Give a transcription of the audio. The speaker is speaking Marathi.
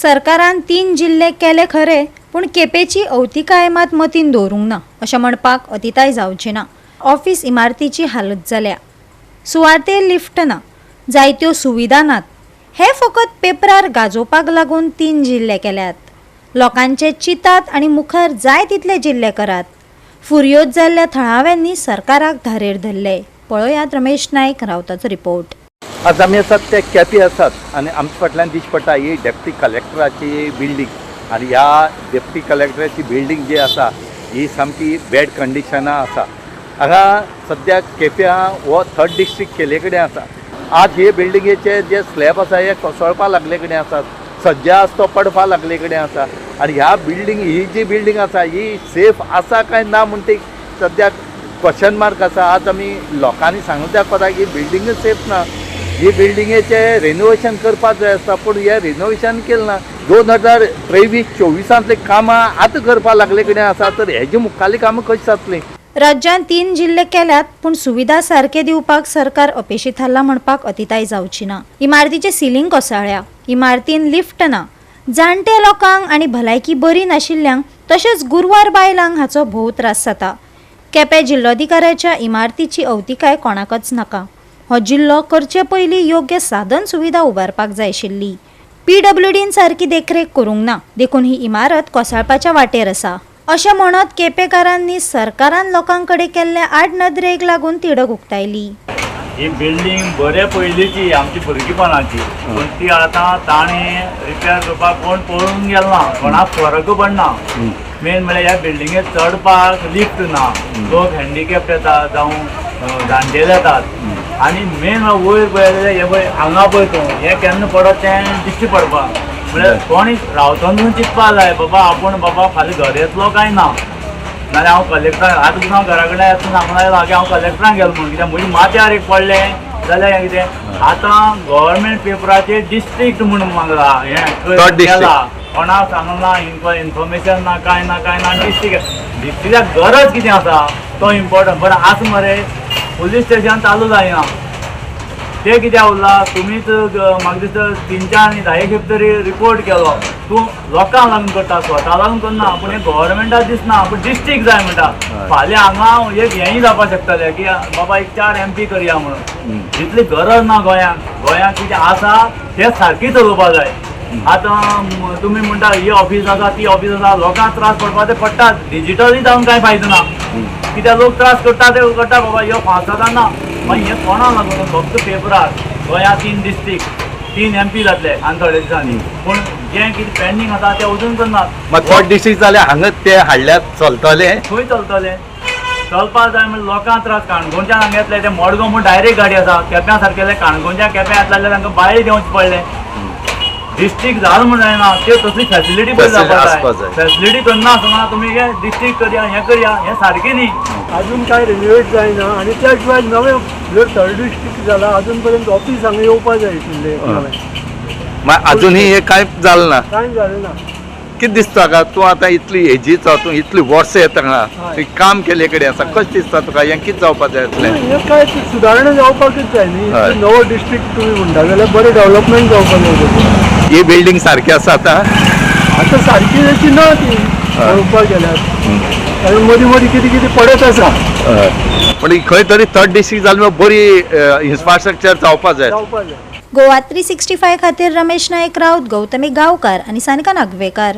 सरकारान 3 जिल्हे केले खरे, पण केपेची अवतिकाय मात मतीन दवरूंक ना अशें म्हणपाक अतिताय जावची ना। ऑफिस इमारतीची हालत जाल्या, सुवातेर लिफ्ट ना, जायत्यो सुविधा नात। हे फकत पेपरार गाजोवपाक लागून 3 जिल्हे केल्यात। लोकांचे चितात आणि मुखार जाय तितले जिल्हे करात। फुर्योज जाल्ल्या थळाव्यांनी सरकाराक धारेर धरले। पळयात रमेश नायक रावताचो रिपोर्ट। आज आमी आसात ते केपी आसात आनी आमच्या फाटल्यान दिश्टी पडटा ही डेप्टी कलेक्टराची बिल्डींग आनी ह्या डेप्टी कलेक्टराची बिल्डींग जी आसा ही सामकी बॅड कंडिशनां आसा। हांगा सद्याक केप्यां हो 3rd डिस्ट्रिक्ट केले कडेन आसा। आज हे बिल्डिंगेचे जे स्लॅब आसा हे कोसळपा लागले कडेन आसात, सज्जा आसा तो पडपा लागले कडेन आसा आनी ह्या बिल्डींग ही जी बिल्डींग आसा ही सेफ आसा काय ना म्हण ती सद्याक क्वेश्चन मार्क आसा। आज आमी लोकांनी सांगूंक पडटा की बिल्डींग सेफ ना, ही बिल्डिंगेचे रेनोवेशन करपाक जाय आसता पूण हे रेनोवेशन केलें ना। 2023-24 कामां आतां करपा लागले कडेन आसा, तर हेजी मुखाल्ली कामां कशी जातलीं? राज्यांत 3 जिल्हे केल्यात, पण सुविधा सारखे दिवपाक सरकार अपेशीत थारला म्हणपाक अतिताय जावची ना। इमारतीचे सिलींग कोसळ्ळ्या, इमारतीन लिफ्ट ना, जाणटे लोकांक आणि भलायकी बरी नाशिल्ल्यांक तशेंच गुरवार बायलांक हाचो भोव त्रास जाता। केपें जिल्लोधिकाऱ्याच्या इमारतीची अवतिकाय कोणाकच नाका। हो जिल्लो करचे पयलीं योग्य साधन सुविधा उबारपाक जाय आशिल्ली। PWDन सारकी देखरेख करूंक ना, देखून ही इमारत कोसळपाच्या वाटेर आसा अशें म्हणत केपेकारांनी सरकारान लोकांकडे केल्ल्या आड नदरेक लागून तिडक उक्तायली। ही बिल्डींग बरे पयलींची आमची भुरगेपणाची, पूण ती आतां ताणें रिपेर करपाक कोण पळोवंक गेलो ना, कोणाक फरक पडना। मेन म्हळ्यार ह्या बिल्डिंगेक चडपाक लिफ्ट ना, लोक हँडिकॅप येतात जावं जाणटेले येतात आनी मेन वयर पळयलें हे पळय हांगा पळय तूं हें केन्ना पडत तें दिश्टी पडपा म्हळ्यार कोणी रावतना चिंतपा जाय बाबा आपूण बाबा फाल्यां घर येतलो काय ना, नाल्यार हांव कलेक्टराक आतां पसून हांव घरा कडेन येतना सांगूंक लागलो की हांव कलेक्टराक गेलो म्हणून, कित्याक म्हजी माथ्यार एक पडलें जाल्यार हें कितें आतां गव्हर्मेंट पेपराचेर डिस्ट्रिक्ट म्हणून मागला हें केला, कोणाक सांगना, इन्फॉर्मेशन ना काय ना डिस्ट्रिक्टाक गरज कितें आसा तो इम्पॉर्टंट। बरें आसा मरे पुलीस स्टेशन चालू जायना ते कित्याक उरला, तुमीच म्हाका दिसता 3 आनी 10 खेप तरी रिपोर्ट केलो, तूं लोकांक लागून करता स्वता लागून करना, पूण हें गव्हर्मेंटाक दिसना, पूण डिस्ट्रिक्ट जाय म्हणटा। फाल्यां हांगा एक हेंय जावपाक शकतलें की बाबा एक 4 MP करया म्हणून, जितली गरज ना गोंयांत कितें आसा तें सारकी चलोवपा जाय। आतां तुमी म्हणटा ही ऑफिस आसा ती ऑफिस आसा, लोकांक त्रास पडपा ते पडटात, डिजिटली जावन कांय फायदो ना, कित्याक लोक त्रास करता ते करता बाबा ह्यो फास्ट जाता ना। मागीर हें कोणाक लागून फक्त पेपरार गोंयांत 3 डिस्ट्रिक्ट 3 MP जातले आनी थोड्या दिसांनी, पूण जें कितें पेंडींग आसा तें अजून करनात। 3rd डिस्ट्रिक्ट जाल्यार हांगा ते हाडल्यार चलतलें? खंय चलतलें? चलपाक जाय म्हण लोकांक त्रास। काणकोणच्यान हांगा येतले ते मडगांव म्हूण डायरेक्ट गाडी आसा, केप्यां सारकेले काणकोणच्या केप्यां येतले जाल्यार तांकां भायर देंवचें पडलें। डिस्ट्रिक्ट जाल म्हण जायना, त्यो तसली फॅसिलिटी पळय जावपाक जाय। फॅसिलिटी करना आसतना तुमी हे डिस्ट्रिक्ट करया हें करया हें सारकें न्ही। अजून काय रिनोवेट जायना आनी त्या शिवाय नवें जर 3rd डिस्ट्रिक्ट जाला अजून पर्यंत ऑफिस हांगा येवपाक जाय आशिल्लें, अजूनही हे कांय जालें ना। कांय जालें ना। कितें दिसता का तूं आतां इतली हेजीचो, तूं इतली वर्सां येता हांगा, तूं काम केले कडेन आसा, कशें दिसता तुका हें कितें जावपाक जाय आसलें? हें काय सुदारणा जावपाकच जाय न्ही। नवो डिस्ट्रिक्ट तुमी म्हणटा जाल्यार बरें डेव्हलपमेंट जावपाक जाय। ही बिल्डींग सारकी आसा आतां सारकी अशी ना ती पळोवपाक गेल्यार, आनी मदीं कितें कितें पडत आसा, पण खंय तरी 3rd डिस्ट्रिक्ट जाल्यार बरी इन्फ्रास्ट्रक्चर जावपाक जाय। गोवा 365 खातीर रमेश नायक रावत, गौतमी गांवकार आणि सानिका नागवेकर।